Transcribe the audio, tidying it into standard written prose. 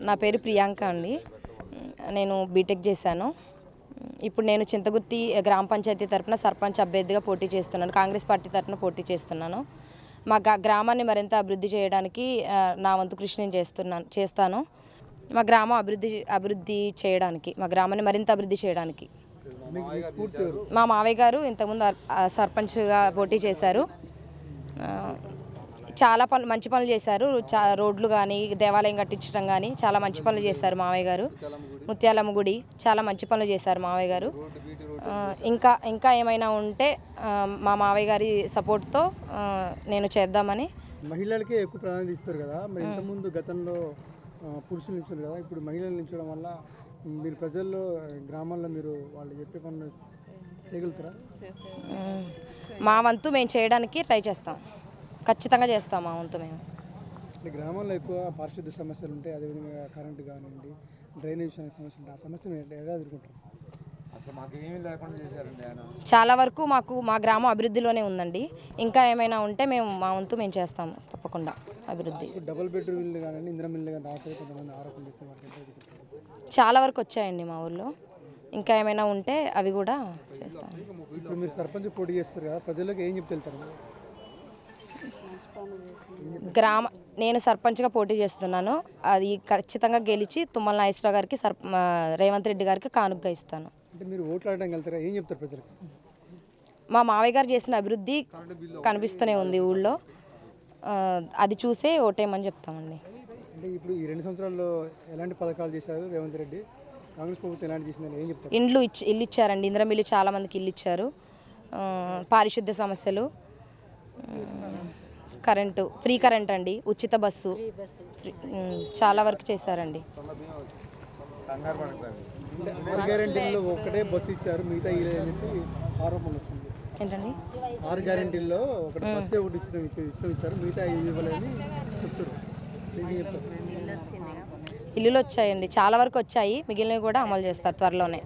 నా పేరు ప్రియాంక అండి. నేను బీటెక్ చేశాను. ఇప్పుడు నేను చింతగుర్తి గ్రామ పంచాయతీ తరపున సర్పంచ్ అభ్యర్థిగా పోటీ చేస్తున్నాను. కాంగ్రెస్ పార్టీ తరపున పోటీ చేస్తున్నాను. మా గ్రామాన్ని మరింత అభివృద్ధి చేయడానికి నా వంతు కృషి నేను చేస్తాను. మా గ్రామం అభివృద్ధి చేయడానికి, మా గ్రామాన్ని మరింత అభివృద్ధి చేయడానికి. మా మావయ్య గారు ఇంతకుముందు సర్పంచ్గా పోటీ చేశారు. చాలా మంచి పనులు చేశారు. రోడ్లు కానీ, దేవాలయం కట్టించడం కానీ చాలా మంచి పనులు చేశారు మావయ్య గారు. ముత్యాలమ్మ గుడి చాలా మంచి పనులు చేశారు మావయ్య గారు. ఇంకా ఏమైనా ఉంటే మా మావయ్య గారి సపోర్ట్తో నేను చేద్దామని. మహిళలకే ఎక్కువ ప్రాధాన్యత ఇస్తారు కదా, మరి ఇంతకుముందు గతంలో పురుషులు నిల్చున్నారు కదా, ఇప్పుడు మహిళలు నిల్చోవడం వల్ల మీరు ప్రజల్లో గ్రామాల్లో మీరు వాళ్ళు చెప్పే పనులు చేయగలుగుతారా? మా వంతు మేము చేయడానికి ట్రై చేస్తాం, ఖచ్చితంగా చేస్తాం మా వంతు మేము. గ్రామాల్లో ఎక్కువ పారిశుద్ధ్య సమస్యలు ఉంటాయి, అదేవిధంగా కరెంటు కానివ్వండి, డ్రైనేజ్ సమస్యలు ఉంటాయి. ఆ సమస్యను ఎలా ఎదుర్కొంటారు? చాలా వరకు మా గ్రామం అభివృద్ధిలోనే ఉందండి. ఇంకా ఏమైనా ఉంటే మా వంతు మేము చేస్తాము తప్పకుండా అభివృద్ధి. డబుల్ బెడ్రూమ్ ఇల్లు కానివ్వండి, ఇందిరా ఇల్లు కానీ రాకపోతే కొంతమంది ఆరోపణలు చేస్తే చాలా వరకు వచ్చాయండి మా ఊళ్ళో. ఇంకా ఏమైనా ఉంటే అవి కూడా చేస్తాం. ఇప్పుడు మీరు సర్పంచ్ పోటీ చేస్తారు కదా, ప్రజలకు ఏం చెప్తే వెళ్తారు? నేను సర్పంచ్గా పోటీ చేస్తున్నాను. అది ఖచ్చితంగా గెలిచి తుమ్మల నాగేశ్వరరావు గారికి, రేవంత్ రెడ్డి గారికి కానుకగా ఇస్తాను. అంటే మీరు ఓట్లు ఆడడానికి వెళ్తారా? ఏం చెప్తారు ప్రజలకు? మా మావయ్య గారు చేసిన అభివృద్ధి కనిపిస్తూనే ఉంది ఊళ్ళో, అది చూసే ఓటేయమని చెప్తామండి. అంటే ఇప్పుడు ఈ 2 సంవత్సరాల్లో ఎలాంటి పథకాలు చేశారు రేవంత్ రెడ్డి? కాంగ్రెస్ ప్రభుత్వం ఎలాంటి చేసిందని ఏం చెప్తారు? ఇల్లు ఇచ్చారండి. ఇందిరా మిల్లు చాలా మందికి ఇల్లు ఇచ్చారు. పారిశుద్ధ్య సమస్యలు, కరెంటు, ఫ్రీ కరెంట్ అండి, ఉచిత బస్సు, చాలా వరకు చేశారండి. 6 గ్యారెంటీల్లో ఒకటే బస్సు ఇచ్చారు, మిగతా ఇవ్వలేదని చెప్పి ఆరోపణ వస్తుంది. ఏంటండి? 6 గ్యారెంటీల్లో ఒకటి బస్సే ఒకటి ఇచ్చారు, మిగతా ఇవ్వలేదని చెప్తారు. ఇల్లులు వచ్చాయండి, చాలా వరకు వచ్చాయి. మిగిలినవి కూడా అమలు చేస్తారు త్వరలోనే.